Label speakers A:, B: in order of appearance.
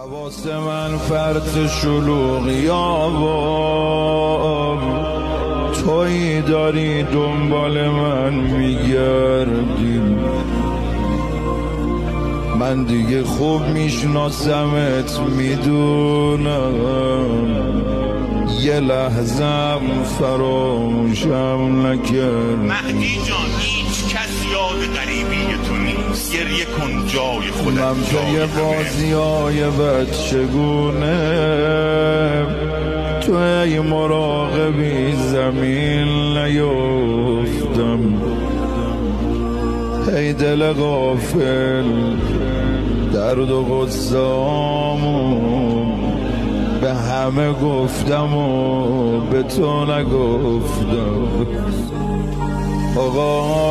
A: حواس من فرط شلوغیابم، تویی داری دنبال من میگردی، من دیگه خوب میشناسمت میدونم، یه لحظم فراموشم نکرد.
B: مهدی جان هیچ کس یاد غریبی تو نیست، گریه کن جای خودت،
A: من پی بازیای بچگونه، تو ای مراقبی زمین نیفتم، ای دل غافل درد و غصه‌امو به همه گفتم و به تو نگفتم. آقا